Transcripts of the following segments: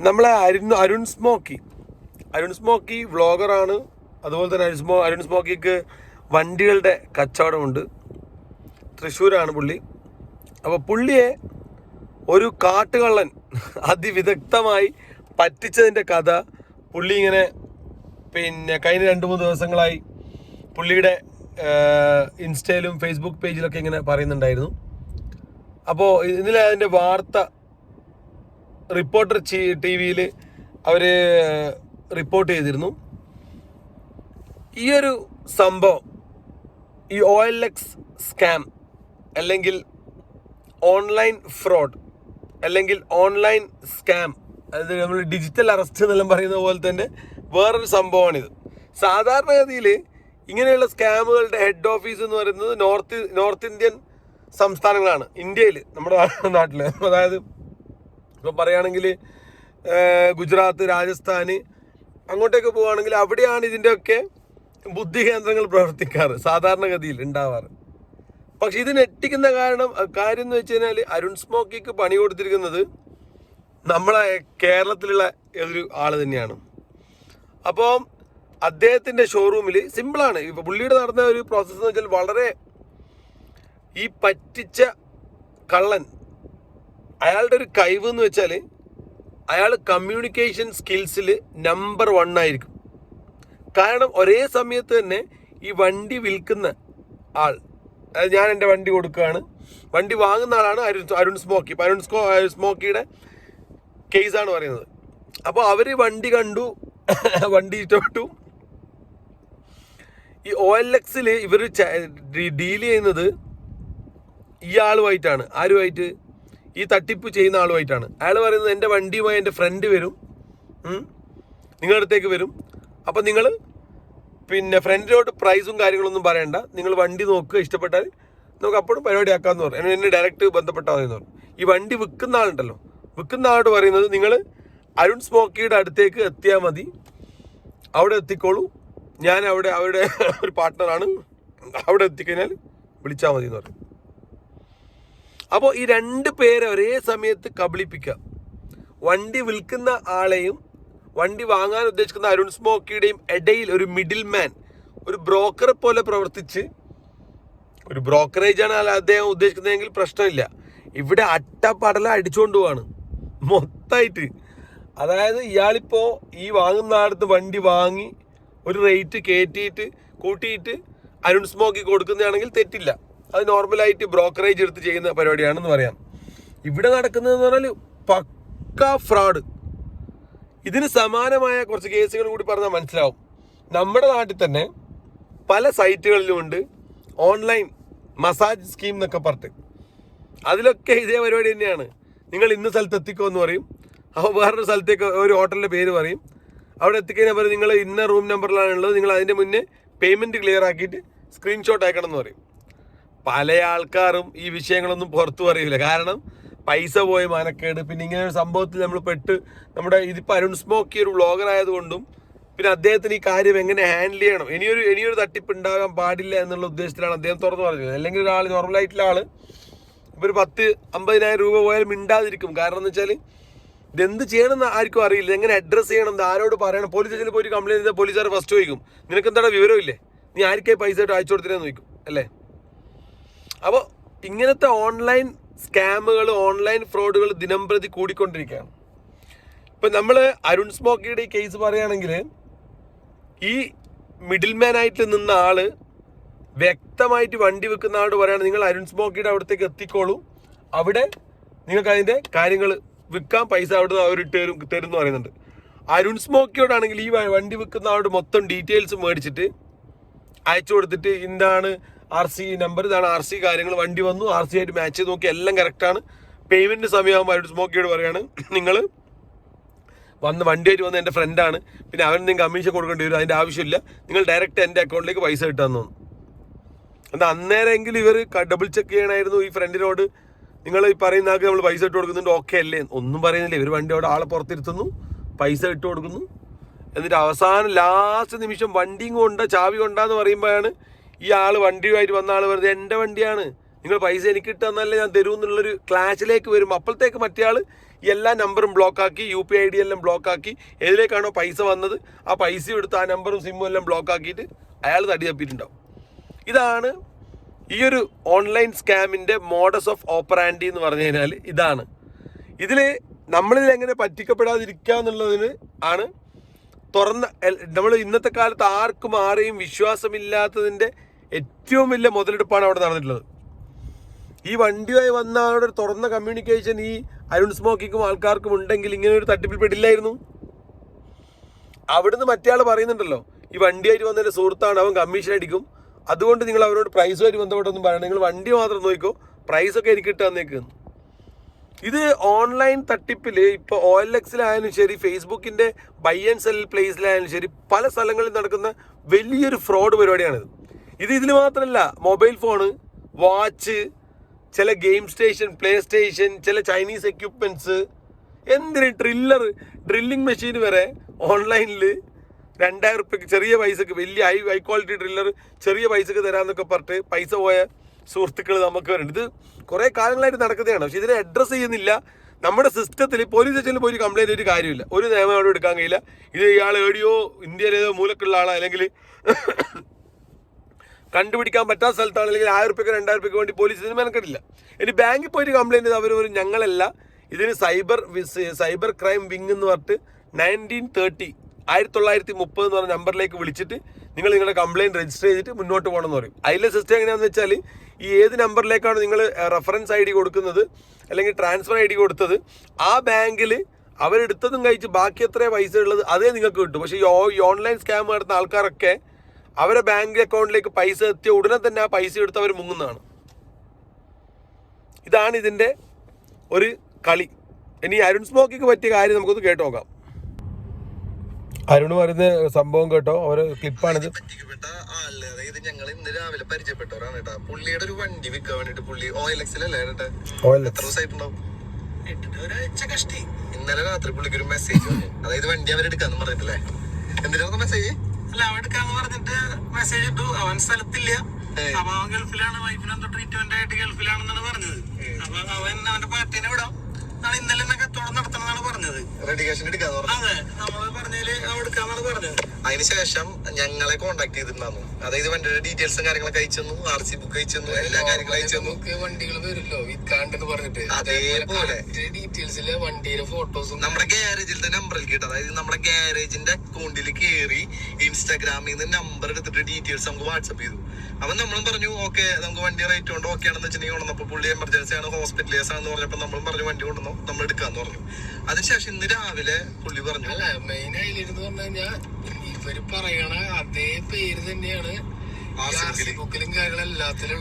നമ്മളെ അരുൺ സ്മോക്കി വ്ളോഗറാണ്. അതുപോലെ തന്നെ അരുൺ സ്മോക്കിക്ക് വണ്ടികളുടെ കച്ചവടമുണ്ട്. തൃശ്ശൂരാണ് പുള്ളി. അപ്പോൾ പുള്ളിയെ ഒരു കാട്ടുകള്ളൻ അതിവിദഗ്ധമായി പറ്റിച്ചതിൻ്റെ കഥ പുള്ളി ഇങ്ങനെ കഴിഞ്ഞ 2-3 ദിവസങ്ങളായി പുള്ളിയുടെ ഇൻസ്റ്റയിലും ഫേസ്ബുക്ക് പേജിലൊക്കെ ഇങ്ങനെ പറയുന്നുണ്ടായിരുന്നു. അപ്പോൾ ഇന്നലെ അതിൻ്റെ വാർത്ത റിപ്പോർട്ടർ TV-യിൽ അവർ റിപ്പോർട്ട് ചെയ്തിരുന്നു. ഈ ഒരു സംഭവം, ഈ OLX സ്കാം അല്ലെങ്കിൽ ഓൺലൈൻ ഫ്രോഡ് അല്ലെങ്കിൽ ഓൺലൈൻ സ്കാം, അതായത് നമ്മൾ ഡിജിറ്റൽ അറസ്റ്റ് എന്നെല്ലാം പറയുന്ന പോലെ തന്നെ വേറൊരു സംഭവമാണിത്. സാധാരണഗതിയിൽ ഇങ്ങനെയുള്ള സ്കാമുകളുടെ ഹെഡ് ഓഫീസ് എന്ന് പറയുന്നത് നോർത്ത് ഇന്ത്യൻ സംസ്ഥാനങ്ങളാണ് ഇന്ത്യയിൽ, നമ്മുടെ നാട്ടിൽ. അതായത് ഇപ്പം പറയുകയാണെങ്കിൽ ഗുജറാത്ത്, രാജസ്ഥാൻ അങ്ങോട്ടേക്ക് പോവുകയാണെങ്കിൽ അവിടെയാണ് ഇതിൻ്റെയൊക്കെ ബുദ്ധി കേന്ദ്രങ്ങൾ പ്രവർത്തിക്കാറ്, സാധാരണഗതിയിൽ ഉണ്ടാവാറ്. പക്ഷെ ഇത് ഞെട്ടിക്കുന്ന കാര്യം എന്ന് വെച്ച് കഴിഞ്ഞാൽ അരുൺ സ്മോക്കിക്ക് പണി കൊടുത്തിരിക്കുന്നത് നമ്മളെ കേരളത്തിലുള്ള ഒരു ആൾ തന്നെയാണ്. അപ്പോൾ അദ്ദേഹത്തിൻ്റെ ഷോറൂമിൽ സിമ്പിളാണ്. ഇപ്പോൾ പുള്ളിയുടെ നടന്ന ഒരു പ്രോസസ്സ് എന്ന് വെച്ചാൽ വളരെ ഈ പറ്റിച്ച കള്ളൻ അയാളുടെ ഒരു കഴിവ് എന്ന് വെച്ചാൽ അയാൾ കമ്മ്യൂണിക്കേഷൻ സ്കിൽസിൽ നമ്പർ 1 ആയിരിക്കും. കാരണം ഒരേ സമയത്ത് തന്നെ ഈ വണ്ടി വിൽക്കുന്ന ആൾ, അതായത് ഞാൻ എൻ്റെ വണ്ടി കൊടുക്കുകയാണ്, വണ്ടി വാങ്ങുന്ന ആളാണ് അരുൺ സ്മോക്കി. ഇപ്പോൾ അരുൺ സ്മോക്കിയുടെ കേസാണ് പറയുന്നത്. അപ്പോൾ അവർ വണ്ടി കണ്ടു, വണ്ടി ഇഷ്ടപ്പെട്ടു. ഈ OLX-ൽ ഇവർ ഡീൽ ചെയ്യുന്നത് ഈ ആളുമായിട്ടാണ്. ആരുമായിട്ട്? ഈ തട്ടിപ്പ് ചെയ്യുന്ന ആളുമായിട്ടാണ്. അയാൾ പറയുന്നത് എൻ്റെ വണ്ടിയുമായി എൻ്റെ ഫ്രണ്ട് വരും, നിങ്ങളുടെ അടുത്തേക്ക് വരും. അപ്പം നിങ്ങൾ ഫ്രണ്ടിനോട് പ്രൈസും കാര്യങ്ങളൊന്നും പറയണ്ട, നിങ്ങൾ വണ്ടി നോക്കുക, ഇഷ്ടപ്പെട്ടാൽ നമുക്ക് അപ്പോഴും പരിപാടി ആക്കാമെന്ന് പറഞ്ഞു. എന്നെ ഡയറക്റ്റ് ബന്ധപ്പെട്ടാൽ മതി എന്ന് പറഞ്ഞു. ഈ വണ്ടി വിൽക്കുന്ന ആളുണ്ടല്ലോ, വിൽക്കുന്ന ആളോട് പറയുന്നത് നിങ്ങൾ അരുൺ സ്മോക്കിയുടെ അടുത്തേക്ക് എത്തിയാൽ മതി, അവിടെ എത്തിക്കോളൂ, ഞാൻ അവിടെ ഒരു പാർട്ട്ണറാണ്, അവിടെ എത്തിക്കഴിഞ്ഞാൽ വിളിച്ചാൽ മതി എന്ന് പറയും. അപ്പോൾ ഈ 2 പേരെ ഒരേ സമയത്ത് കബളിപ്പിക്കുക. വണ്ടി വിൽക്കുന്ന ആളെയും വണ്ടി വാങ്ങാൻ ഉദ്ദേശിക്കുന്ന അരുൺ സ്മോക്കിയുടെയും ഇടയിൽ ഒരു മിഡിൽ മാൻ, ഒരു ബ്രോക്കറെ പോലെ പ്രവർത്തിച്ച്, ഒരു ബ്രോക്കറേജാണ് അദ്ദേഹം ഉദ്ദേശിക്കുന്നതെങ്കിൽ പ്രശ്നമില്ല. ഇവിടെ അട്ടപ്പടല അടിച്ചുകൊണ്ട് പോവാണ് മൊത്തമായിട്ട്. അതായത് ഇയാളിപ്പോൾ ഈ വാങ്ങുന്ന ആടത്ത് വണ്ടി വാങ്ങി ഒരു റേറ്റ് കൂട്ടിയിട്ട് അരുൺ സ്മോക്കി കൊടുക്കുന്നതാണെങ്കിൽ തെറ്റില്ല. അത് നോർമലായിട്ട് ബ്രോക്കറേജ് എടുത്ത് ചെയ്യുന്ന പരിപാടിയാണെന്ന് പറയാം. ഇവിടെ നടക്കുന്നതെന്ന് പറഞ്ഞാൽ പക്കാ ഫ്രോഡ്. ഇതിന് സമാനമായ കുറച്ച് കേസുകൾ കൂടി പറഞ്ഞാൽ മനസ്സിലാവും. നമ്മുടെ നാട്ടിൽ തന്നെ പല സൈറ്റുകളിലുമുണ്ട് ഓൺലൈൻ മസാജ് സ്കീം എന്നൊക്കെ പറഞ്ഞിട്ട്. അതിലൊക്കെ ഇതേ പരിപാടി തന്നെയാണ്. നിങ്ങൾ ഇന്ന സ്ഥലത്ത് എത്തിക്കോ എന്ന് പറയും. അപ്പോൾ വേറൊരു സ്ഥലത്തേക്ക് ഒരു ഹോട്ടലിൻ്റെ പേര് പറയും. അവിടെ എത്തിക്കഴിഞ്ഞാൽ പറയും നിങ്ങൾ ഇന്ന റൂം നമ്പറിലാണുള്ളത്, നിങ്ങൾ അതിൻ്റെ മുന്നേ പേയ്മെൻറ്റ് ക്ലിയർ ആക്കിയിട്ട് സ്ക്രീൻഷോട്ട് അയക്കണം എന്ന് പറയും. പല ആൾക്കാരും ഈ വിഷയങ്ങളൊന്നും പുറത്തു പറയില്ല. കാരണം പൈസ പോയ മാനക്കേട്. പിന്നെ ഇങ്ങനെ ഒരു സംഭവത്തിൽ നമ്മൾ നമ്മുടെ ഇതിപ്പോൾ അരുൺ സ്മോക്കി ഒരു വ്ളോഗർ ആയതുകൊണ്ടും പിന്നെ അദ്ദേഹത്തിന് ഈ കാര്യം എങ്ങനെ ഹാൻഡിൽ ചെയ്യണം, ഇനിയൊരു തട്ടിപ്പ് ഉണ്ടാകാൻ പാടില്ല എന്നുള്ള ഉദ്ദേശത്തിലാണ് അദ്ദേഹം തുറന്നു പറഞ്ഞത്. അല്ലെങ്കിൽ ഒരാൾ നോർമലായിട്ടുള്ള ആൾ ഇപ്പോൾ ഒരു 10-50,000 രൂപ പോയാലും മിണ്ടാതിരിക്കും. കാരണം എന്ന് വെച്ചാൽ ഇതെന്ത് ചെയ്യണമെന്ന് ആർക്കും അറിയില്ല, എങ്ങനെ അഡ്രസ്സ് ചെയ്യണം, ആരോട് പറയണം. പോലീസ് സ്റ്റേഷനിൽ പോയി കംപ്ലയിൻറ്റ് ചെയ്താൽ പോലീസുകാർ ഫസ്റ്റ് ചോദിക്കും നിനക്ക് എന്താണ് വിവരമില്ലേ, നീ ആർക്കായി പൈസ ആയിട്ട് അയച്ചു കൊടുത്തില്ലെന്ന് ചോദിക്കും അല്ലേ. അപ്പോൾ ഇങ്ങനത്തെ ഓൺലൈൻ സ്കാമുകൾ, ഓൺലൈൻ ഫ്രോഡുകൾ ദിനംപ്രതി കൂടിക്കൊണ്ടിരിക്കുകയാണ്. ഇപ്പം നമ്മൾ അരുൺ സ്മോക്കിയുടെ ഈ കേസ് പറയുകയാണെങ്കിൽ ഈ മിഡിൽ മാൻ ആയിട്ട് നിന്ന ആൾ വ്യക്തമായിട്ട് വണ്ടി വെക്കുന്ന ആളോട് പറയുകയാണ് നിങ്ങൾ അരുൺ സ്മോക്കിയുടെ അവിടത്തേക്ക് എത്തിക്കോളൂ, അവിടെ നിങ്ങൾക്ക് അതിൻ്റെ കാര്യങ്ങൾ വിൽക്കാൻ പൈസ അവിടെ അവർ തരും എന്ന് പറയുന്നുണ്ട്. അരുൺ സ്മോക്കിയോടാണെങ്കിൽ ഈ വണ്ടി വിൽക്കുന്ന ആളോട് മൊത്തം ഡീറ്റെയിൽസ് മേടിച്ചിട്ട് അയച്ചു കൊടുത്തിട്ട് ഇതാണ് RC നമ്പർ, ഇതാണ് RC കാര്യങ്ങൾ, വണ്ടി വന്നു RC ആയിട്ട് മാച്ച് ചെയ്ത് നോക്കി എല്ലാം കറക്റ്റാണ്, പേയ്മെൻറ്റ് സമയമാകുമ്പോൾ അരുൺ സ്മോക്കിയോട് പറയുകയാണ് നിങ്ങൾ വണ്ടിയായിട്ട് വന്ന എൻ്റെ ഫ്രണ്ടാണ്, പിന്നെ അവൻ നിങ്ങൾക്ക് കമ്മീഷൻ കൊടുക്കേണ്ടി വരും, അതിൻ്റെ ആവശ്യമില്ല, നിങ്ങൾ ഡയറക്റ്റ് എൻ്റെ അക്കൗണ്ടിലേക്ക് പൈസ കിട്ടാമെന്ന് തോന്നുന്നു. എന്നാൽ അന്നേരമെങ്കിലും ഇവർ ഡബിൾ ചെക്ക് ചെയ്യണമായിരുന്നു ഈ ഫ്രണ്ടിനോട്, നിങ്ങൾ ഈ പറയുന്ന ആൾക്ക് നമ്മൾ പൈസ ഇട്ട് കൊടുക്കുന്നുണ്ട് ഓക്കെ അല്ലേ, ഒന്നും പറയുന്നില്ല. ഇവർ വണ്ടിയോട് ആളെ പുറത്തിരുത്തുന്നു, പൈസ ഇട്ട് കൊടുക്കുന്നു. എന്നിട്ട് അവസാനം ലാസ്റ്റ് നിമിഷം വണ്ടിയും ചാവി കൊണ്ടാന്ന് പറയുമ്പോഴാണ് ഈ ആൾ വണ്ടിയുമായിട്ട് വന്ന ആൾ വെറുതെ എൻ്റെ വണ്ടിയാണ് നിങ്ങൾ പൈസ എനിക്ക് ഇട്ടെന്നല്ലേ ഞാൻ തരൂ എന്നുള്ളൊരു ക്ലാഷിലേക്ക് വരും. അപ്പോഴത്തേക്ക് മറ്റേ എല്ലാ നമ്പറും ബ്ലോക്കാക്കി, UPI ID എല്ലാം ബ്ലോക്കാക്കി, ഏതിലേക്കാണോ പൈസ വന്നത് ആ പൈസ എടുത്ത് ആ നമ്പറും സിമ്മും എല്ലാം ബ്ലോക്കാക്കിയിട്ട് അയാൾ തടി തപ്പിയിട്ടുണ്ടാവും. ഇതാണ് ഈ ഒരു ഓൺലൈൻ സ്കാമിൻ്റെ മോഡസ് ഓഫ് ഓപ്പറാൻഡി എന്ന് പറഞ്ഞു കഴിഞ്ഞാൽ ഇതാണ്. ഇതിൽ നമ്മളിൽ എങ്ങനെ പറ്റിക്കപ്പെടാതിരിക്കുക എന്നുള്ളതിന് ആണ് നമ്മൾ ഇന്നത്തെ കാലത്ത് ആർക്കും ആരെയും വിശ്വാസമില്ലാത്തതിൻ്റെ ഏറ്റവും വലിയ മുതലെടുപ്പാണ് അവിടെ നടന്നിട്ടുള്ളത്. ഈ വണ്ടിയായി വന്ന ആളുടെ തുറന്ന കമ്മ്യൂണിക്കേഷൻ ഈ അരുൺ സ്മോക്കിക്കും ആൾക്കാർക്കും ഉണ്ടെങ്കിൽ ഇങ്ങനെ ഒരു തട്ടിപ്പിൽ പെടില്ലായിരുന്നു. അവിടുന്ന് മറ്റേ ആൾ പറയുന്നുണ്ടല്ലോ, ഈ വണ്ടിയായിട്ട് വന്നതിൻ്റെ സുഹൃത്താണ്, അവൻ കമ്മീഷൻ അടിക്കും, അതുകൊണ്ട് നിങ്ങൾ അവരോട് പ്രൈസുമായിട്ട് ബന്ധപ്പെട്ടൊന്നും പറയണം, നിങ്ങൾ വണ്ടി മാത്രം നോക്കിക്കോ, പ്രൈസൊക്കെ എനിക്ക് ഇട്ടാന്നേക്കുന്നു. ഇത് ഓൺലൈൻ തട്ടിപ്പിൽ ഇപ്പോൾ OLXിലായാലും ശരി, ഫേസ്ബുക്കിൻ്റെ ബൈ ആൻഡ് സെൽ പ്ലേസിലായാലും ശരി, പല സ്ഥലങ്ങളിൽ നടക്കുന്ന വലിയൊരു ഫ്രോഡ് പരിപാടിയാണിത്. ഇതിൽ മാത്രമല്ല, മൊബൈൽ ഫോണ്, വാച്ച്, ചില ഗെയിം സ്റ്റേഷൻ, പ്ലേ സ്റ്റേഷൻ, ചില ചൈനീസ് എക്യുപ്മെൻറ്റ്സ്, എന്തിന് ഡ്രില്ലിംഗ് മെഷീൻ വരെ ഓൺലൈനിൽ 2000 റുപ്യക്ക് ചെറിയ പൈസക്ക്, വലിയ ഹൈ ക്വാളിറ്റി ഡ്രില്ലർ ചെറിയ പൈസക്ക് തരാമെന്നൊക്കെ പറഞ്ഞിട്ട് പൈസ പോയ സുഹൃത്തുക്കൾ നമുക്ക് വരുന്നുണ്ട്. ഇത് കുറേ കാലങ്ങളായിട്ട് നടക്കുന്നതാണ്. പക്ഷെ ഇതിനെ അഡ്രസ്സ് ചെയ്യുന്നില്ല. നമ്മുടെ സിസ്റ്റത്തിൽ പോലീസ് സ്റ്റേഷനിൽ പോയി കംപ്ലയിൻറ്റ് ഒരു കാര്യമില്ല, ഒരു നിയമം അവിടെ എടുക്കാൻ കഴിയില്ല. ഇത് ഇയാൾ എവിടെയോ ഇന്ത്യയിലേതോ മൂലക്കുള്ള ആളാണ്, അല്ലെങ്കിൽ കണ്ടുപിടിക്കാൻ പറ്റാത്ത സ്ഥലത്താണ്, അല്ലെങ്കിൽ 1000 റുപ്യക്ക് 2000 റുപ്യക്ക് വേണ്ടി പോലീസ് ഇതിന് മെനക്കെട്ടില്ല. ഇനി ബാങ്കിൽ പോയിട്ട് കംപ്ലയിൻറ്റ് ചെയ്ത് അവർ ഞങ്ങളല്ല, ഇതിന് സൈബർ ക്രൈം വിങ് എന്ന് പറഞ്ഞിട്ട് 1930 എന്ന് പറഞ്ഞ നമ്പറിലേക്ക് വിളിച്ചിട്ട് നിങ്ങൾ നിങ്ങളുടെ കംപ്ലയിൻറ്റ് രജിസ്റ്റർ ചെയ്തിട്ട് മുന്നോട്ട് പോകണമെന്ന് പറയും. അതിലെ സിസ്റ്റം എങ്ങനെയാണെന്ന് വെച്ചാൽ, ഈ ഏത് നമ്പറിലേക്കാണ് നിങ്ങൾ റെഫറൻസ് ID കൊടുക്കുന്നത് അല്ലെങ്കിൽ ട്രാൻസ്ഫർ ID കൊടുത്തത്, ആ ബാങ്കിൽ അവരെടുത്തതും കഴിച്ച് ബാക്കി എത്ര പൈസ ഉള്ളത് അതേ നിങ്ങൾക്ക് കിട്ടും. പക്ഷേ ഈ ഓൺലൈൻ സ്കാം നടത്തുന്ന ആൾക്കാരൊക്കെ അവരെ ബാങ്ക് അക്കൗണ്ടിലേക്ക് പൈസ എത്തിയ ഉടനെ തന്നെ ആ പൈസ എടുത്ത് അവർ മുങ്ങുന്നതാണ്. ഇതാണ് ഇതിൻ്റെ ഒരു കളി. ഇനി അരുൺ സ്മോക്കിക്ക് പറ്റിയ കാര്യം നമുക്കൊന്ന് കേട്ട് നോക്കാം. അരുണ് പറയുന്ന സംഭവം കേട്ടോ, ഓരോ ക്ലിപ്പാണിത്. അതായത് ഞങ്ങൾ ഇന്ന് രാവിലെ പരിചയപ്പെട്ടവരാണ് കേട്ടോ. പുള്ളിയുടെ ഒരു വണ്ടി വിൽക്കാൻ വേണ്ടിട്ട് പുള്ളി OLXലല്ലേ കേട്ടോ, എത്ര ദിവസമായിട്ടുണ്ടാവും, ഒരാഴ്ച കഷ്ടി. ഇന്നലെ രാത്രി പുള്ളിക്ക് ഒരു മെസ്സേജ് വന്നു, അതായത് വണ്ടി അവരെടുക്കാന്ന് പറഞ്ഞിട്ടില്ലേ. എന്തിനാ മെസ്സേജ്? അല്ല, അവൻ എടുക്കാന്ന് പറഞ്ഞിട്ട് മെസ്സേജ് ഇട്ടു. അവൻ സ്ഥലത്തില്ല, അപ്പൊ അവൻ ഗൾഫിലാണ്, വൈഫിനെ എന്തോ ട്രീറ്റ്മെന്റ് ആയിട്ട് ഗൾഫിലാണെന്നാണ് പറഞ്ഞത്. അപ്പൊ അവൻ അവന്റെ പാർട്ടീനെ വിടാം, ഇന്നലെ തന്നെ കച്ചവടം നടത്തണമെന്നാണ് പറഞ്ഞത്. റെഡിക്കേഷൻ എടുക്കാന്ന് പറഞ്ഞു. അതെ, നമ്മള് പറഞ്ഞതില് എടുക്കാന്നാണ് പറഞ്ഞത്. അതിനുശേഷം ഞങ്ങളെ കോണ്ടാക്ട് ചെയ്തിട്ടുണ്ടായിരുന്നു. അതായത് വണ്ടിയുടെ ഡീറ്റെയിൽസും കാര്യങ്ങളൊക്കെ അയച്ചു, RC ബുക്ക് അയച്ചു, എല്ലാ കാര്യങ്ങളും അയച്ചു. വണ്ടികൾ വരുമല്ലോ വിൽക്കാണ്ടെന്ന് പറഞ്ഞിട്ട്, അതേപോലെ ഡീറ്റെയിൽസിലെ വണ്ടിയുടെ ഫോട്ടോസും നമ്മുടെ ഗ്യാരേജിലത്തെ നമ്പറിൽ കിട്ടും. അതായത് നമ്മുടെ ഗ്യാരേജിന്റെ അക്കൗണ്ടിൽ കയറി ഇൻസ്റ്റാഗ്രാമിൽ നിന്ന് നമ്പർ എടുത്തിട്ട് ഡീറ്റെയിൽസ് നമുക്ക് വാട്സപ്പ് ചെയ്തു. അപ്പൊ നമ്മളും പറഞ്ഞു ഓക്കെ, നമുക്ക് വണ്ടി റേറ്റ് കൊണ്ട് ഓക്കെ ആണെന്ന് വെച്ചിട്ടുണ്ടെങ്കിൽ കൊണ്ടുവന്നപ്പോ പുള്ളി എമർജൻസി ആണ്, ഹോസ്പിറ്റലേഴ്സ് ആണെന്ന് പറഞ്ഞപ്പോ നമ്മളും പറഞ്ഞു വണ്ടി കൊണ്ടുവന്നോ, നമ്മൾ എടുക്കാന്ന് പറഞ്ഞു. അതിനുശേഷം ഇന്ന് രാവിലെ പുള്ളി പറഞ്ഞു, അല്ല മെയിൻ ഹൈലൈറ്റ് പറഞ്ഞു കഴിഞ്ഞാൽ ഇവര് പറയണ അതേ പേര് തന്നെയാണ് ബുക്കിലും കാര്യങ്ങളെല്ലാത്തിലും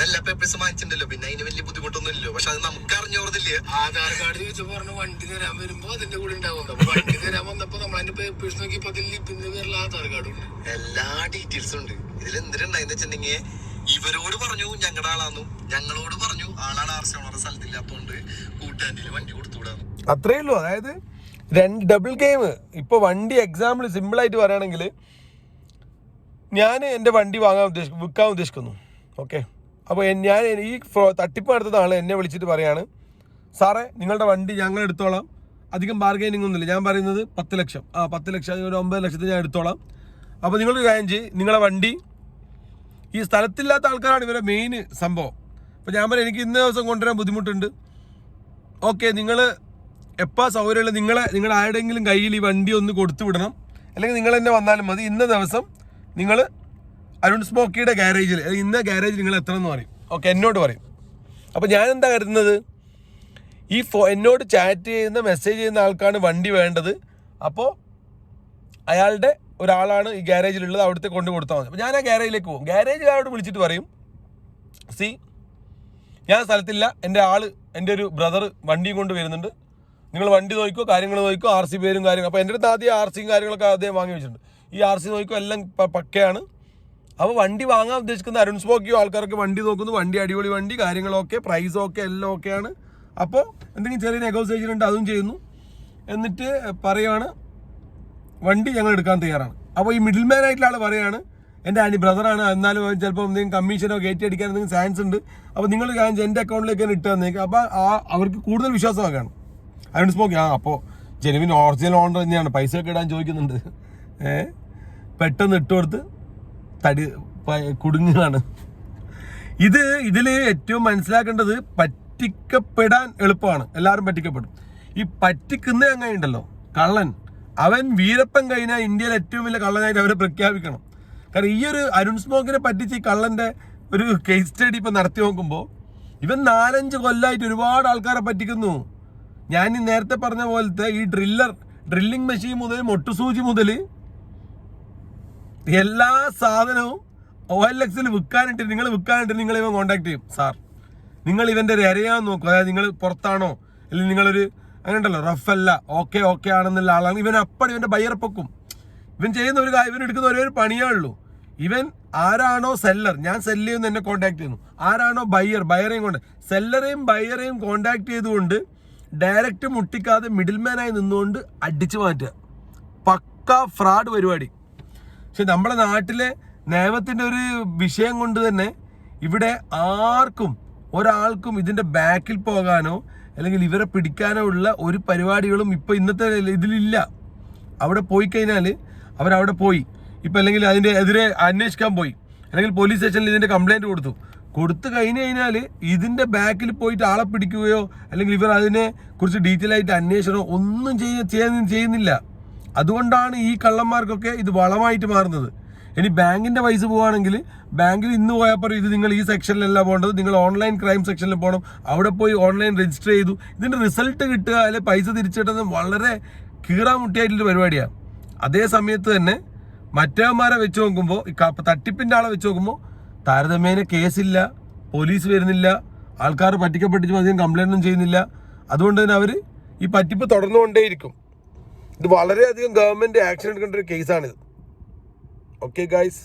എല്ലാ പേപ്പേഴ്സ് വാങ്ങിച്ചിട്ടുണ്ടല്ലോ. പിന്നെ അതിന് വലിയ ബുദ്ധിമുട്ടൊന്നും ഇല്ലല്ലോ. പക്ഷെ അത് നമുക്ക് അറിഞ്ഞോർന്നില്ലേ. ആധാർ കാർഡ് ചോദിച്ചു പറഞ്ഞു വണ്ടി തരാൻ വരുമ്പോ അതിന്റെ കൂടെ ഉണ്ടാവും. വണ്ടി തരാൻ വന്നപ്പോ നമ്മൾ അതിന്റെ പേപ്പേഴ്സ് നോക്കിയപ്പോ അതിൽ ലിപ്പിന്റെ പേരിൽ ആധാർ കാർഡ് ഉണ്ട്, എല്ലാ ഡീറ്റെയിൽസും ഉണ്ട്. ഇതിൽ എന്തിനുണ്ടായെന്ന് വെച്ചിട്ടുണ്ടെങ്കിൽ ഇവരോട് പറഞ്ഞു ഞങ്ങളുടെ ആളാന്നു, ഞങ്ങളോട് പറഞ്ഞു ആളാണ് RC ഓണർ, സ്ഥലത്തില്ലാത്തോണ്ട് കൂട്ടാൻ്റെ വണ്ടി കൊടുത്തുവിടാന്ന്. അത്രേ ഉള്ളൂ. അതായത് ഡബിൾ ഗെയിം. ഇപ്പോൾ വണ്ടി എക്സാമ്പിൾ സിമ്പിളായിട്ട് പറയുകയാണെങ്കിൽ, ഞാൻ എൻ്റെ വണ്ടി വിൽക്കാൻ ഉദ്ദേശിക്കുന്നു. ഓക്കെ, അപ്പോൾ ഞാൻ ഈ തട്ടിപ്പ് നടത്തുന്ന ആൾ എന്നെ വിളിച്ചിട്ട് പറയാണ്, സാറേ നിങ്ങളുടെ വണ്ടി ഞങ്ങൾ എടുത്തോളാം, അധികം ബാർഗൈനിങ് ഒന്നുമില്ല. ഞാൻ പറയുന്നത് 10 ലക്ഷം, 10 ലക്ഷം, ഒരു 9 ലക്ഷത്തിന് ഞാൻ എടുത്തോളാം. അപ്പോൾ നിങ്ങളൊരു കാര്യം ചെയ്യ്, നിങ്ങളെ വണ്ടി, ഈ സ്ഥലത്തില്ലാത്ത ആൾക്കാരാണ് ഇവരെ മെയിൻ സംഭവം. അപ്പോൾ ഞാൻ പറയാം, എനിക്ക് ഇന്ന ദിവസം കൊണ്ടുവരാൻ ബുദ്ധിമുട്ടുണ്ട്. ഓക്കെ, നിങ്ങൾ എപ്പോൾ സൗകര്യമുള്ള നിങ്ങൾ ആരുടെയെങ്കിലും കയ്യിൽ ഈ വണ്ടി ഒന്ന് കൊടുത്തു വിടണം, അല്ലെങ്കിൽ നിങ്ങൾ തന്നെ വന്നാലും മതി. ഇന്ന ദിവസം നിങ്ങൾ അരുൺ സ്മോക്കിയുടെ ഗാരേജിൽ, ഇന്ന ഗാരേജിൽ നിങ്ങൾ എത്ര എന്ന് പറയും. ഓക്കെ, എന്നോട് പറയും. അപ്പോൾ ഞാൻ എന്താ കരുതുന്നത്, ഈ എന്നോട് ചാറ്റ് ചെയ്യുന്ന മെസ്സേജ് ചെയ്യുന്ന ആൾക്കാണ് വണ്ടി വേണ്ടത്. അപ്പോൾ അയാളുടെ ഒരാളാണ് ഈ ഗാരേജിലുള്ളത്, അവിടുത്തെ കൊണ്ട് കൊടുത്താൽ മതി. അപ്പോൾ ഞാൻ ആ ഗാരേജിലേക്ക് പോകും. ഗാരേജിൽ അയാളോട് വിളിച്ചിട്ട് പറയും, ഞാൻ സ്ഥലത്തില്ല, എൻ്റെ ഒരു ബ്രദർ വണ്ടിയും കൊണ്ട് വരുന്നുണ്ട്, നിങ്ങൾ വണ്ടി നോക്കിക്കോ, കാര്യങ്ങൾ നോക്കിക്കോ, RC പേരും കാര്യങ്ങളും. അപ്പോൾ എൻ്റെ അടുത്ത് ആദ്യം RCയും കാര്യങ്ങളൊക്കെ അദ്ദേഹം വാങ്ങി വെച്ചിട്ടുണ്ട്. ഈ RC നോക്കിക്കോ, എല്ലാം പക്കയാണ്. അപ്പോൾ വണ്ടി വാങ്ങാൻ ഉദ്ദേശിക്കുന്ന അരുൺ സ്മോക്കിയോ ആൾക്കാരൊക്കെ വണ്ടി നോക്കുന്നു, വണ്ടി അടിപൊളി വണ്ടി, കാര്യങ്ങളൊക്കെ, പ്രൈസൊക്കെ എല്ലാം ഓക്കെയാണ്. അപ്പോൾ എന്തെങ്കിലും ചെറിയ നെഗോസിയേഷൻ ഉണ്ട്, അതും ചെയ്യുന്നു. എന്നിട്ട് പറയുകയാണ് വണ്ടി ഞങ്ങൾ എടുക്കാൻ തയ്യാറാണ്. അപ്പോൾ ഈ മിഡിൽ മാൻ ആയിട്ടുള്ള ആൾ പറയുകയാണ്, എൻ്റെ ബ്രദറാണ്, എന്നാലും ചിലപ്പോൾ എന്തെങ്കിലും കമ്മീഷനോ കയറ്റി അടിക്കാൻ എന്തെങ്കിലും ചാൻസ് ഉണ്ട്, അപ്പോൾ നിങ്ങൾ എൻ്റെ അക്കൗണ്ടിലേക്ക് തന്നെ ഇട്ട് തന്നേക്കുക. അപ്പോൾ അവർക്ക് കൂടുതൽ വിശ്വാസമാക്കണം. അരുൺ സ്മോക്കി അപ്പോൾ ജെനുവിൻ ഒറിജിനൽ ഓണർ തന്നെയാണ്, പൈസ ഒക്കെ ഇടാൻ ചോദിക്കുന്നുണ്ട്. പെട്ടെന്ന് ഇട്ടുകൊടുത്ത് കുടുങ്ങുകയാണ്. ഇതിൽ ഏറ്റവും മനസ്സിലാക്കേണ്ടത് പറ്റിക്കപ്പെടാൻ എളുപ്പമാണ്, എല്ലാവരും പറ്റിക്കപ്പെടും. ഈ പറ്റിക്കുന്ന അങ്ങനെ ഉണ്ടല്ലോ കള്ളൻ, അവൻ വീരപ്പൻ കഴിഞ്ഞാൽ ഇന്ത്യയിൽ ഏറ്റവും വലിയ കള്ളനായിട്ട് അവരെ പ്രഖ്യാപിക്കണം. കാരണം ഈ ഒരു അരുൺ സ്മോക്കിനെ പറ്റിച്ച് ഈ കള്ളൻ്റെ ഒരു കേസ് സ്റ്റഡി ഇപ്പം നടത്തി നോക്കുമ്പോൾ ഇവൻ 4-5 കൊല്ലമായിട്ട് ഒരുപാട് ആൾക്കാരെ പറ്റിക്കുന്നു. ഞാൻ ഈ നേരത്തെ പറഞ്ഞ പോലത്തെ ഈ ഡ്രില്ലിംഗ് മെഷീൻ മുതൽ മൊട്ടുസൂചി മുതൽ എല്ലാ സാധനവും OLXൽ വിൽക്കാനിട്ട് നിങ്ങൾ ഇവൻ കോൺടാക്ട് ചെയ്യും. സാർ നിങ്ങൾ ഇവൻ്റെ ഒരു ഇരയാന്ന് നോക്കും, അതായത് നിങ്ങൾ പുറത്താണോ അല്ലെങ്കിൽ നിങ്ങളൊരു അങ്ങനെ ഉണ്ടല്ലോ റഫല്ല ഓക്കെ ആണെന്നുള്ള ആളാണ് ഇവൻ. അപ്പടി ഇവൻ്റെ ബയ്യർ പൊക്കും. ഇവൻ ചെയ്യുന്ന ഒരു കാര്യം, ഇവൻ എടുക്കുന്ന ഒരേ ഒരു പണിയേ ഉള്ളൂ. ഇവൻ ആരാണോ സെല്ലർ, ഞാൻ സെല്ല് ചെയ്യുന്നു എന്നെ കോൺടാക്ട് ചെയ്യുന്നു, ആരാണോ ബയ്യറേയും സെല്ലറേയും ബയ്യറേയും കോൺടാക്ട് ചെയ്തുകൊണ്ട് ഡയറക്റ്റ് മുട്ടിക്കാതെ മിഡിൽമാനായി നിന്നുകൊണ്ട് അടിച്ചു മാറ്റുക. പക്ക ഫ്രോഡ് പരിപാടി. പക്ഷെ നമ്മുടെ നാട്ടിലെ നിയമത്തിൻ്റെ ഒരു വിഷയം കൊണ്ട് തന്നെ ഇവിടെ ഒരാൾക്കും ഇതിൻ്റെ ബാക്കിൽ പോകാനോ അല്ലെങ്കിൽ ഇവരെ പിടിക്കാനോ ഉള്ള ഒരു പരിപാടികളും ഇപ്പോൾ ഇന്നത്തെ ഇതിലില്ല. അവിടെ പോയി കഴിഞ്ഞാൽ അവരവിടെ പോയി ഇപ്പം അല്ലെങ്കിൽ അതിൻ്റെ എതിരെ അന്വേഷിക്കാൻ പോയി, അല്ലെങ്കിൽ പോലീസ് സ്റ്റേഷനിൽ ഇതിൻ്റെ കംപ്ലൈൻറ്റ് കൊടുത്തു കഴിഞ്ഞാൽ ഇതിൻ്റെ ബാക്കിൽ പോയിട്ട് ആളെ പിടിക്കുകയോ അല്ലെങ്കിൽ ഇവർ അതിനെ കുറിച്ച് ഡീറ്റെയിൽ ആയിട്ട് അന്വേഷണമോ ഒന്നും ചെയ്യുന്നില്ല. അതുകൊണ്ടാണ് ഈ കള്ളന്മാർക്കൊക്കെ ഇത് വളമായിട്ട് മാറുന്നത്. ഇനി ബാങ്കിൻ്റെ പൈസ പോവുകയാണെങ്കിൽ ബാങ്കിൽ ഇന്ന് പോയപ്പോൾ ഇത് നിങ്ങൾ ഈ സെക്ഷനിലല്ല പോകേണ്ടത്, നിങ്ങൾ ഓൺലൈൻ ക്രൈം സെക്ഷനിൽ പോകണം, അവിടെ പോയി ഓൺലൈൻ രജിസ്റ്റർ ചെയ്തു ഇതിൻ്റെ റിസൾട്ട് കിട്ടുക അല്ലെങ്കിൽ പൈസ തിരിച്ചിട്ടുന്നത് വളരെ കീറാമുട്ടിയായിട്ടുള്ള പരിപാടിയാണ്. അതേ സമയത്ത് തന്നെ മറ്റവന്മാരെ വെച്ച് നോക്കുമ്പോൾ ഈ തട്ടിപ്പിൻ്റെ ആളെ വെച്ച് നോക്കുമ്പോൾ താരതമ്യേന കേസില്ല, പോലീസ് വരുന്നില്ല, ആൾക്കാർ പറ്റിക്കപ്പെട്ടിട്ട് അധികം കംപ്ലൈൻ്റ് ഒന്നും ചെയ്യുന്നില്ല. അതുകൊണ്ട് തന്നെ അവർ ഈ പറ്റിപ്പ് തുടർന്നുകൊണ്ടേയിരിക്കും. ഇത് വളരെയധികം ഗവൺമെൻറ് ആക്ഷൻ എടുക്കേണ്ട ഒരു കേസാണിത്. Okay guys.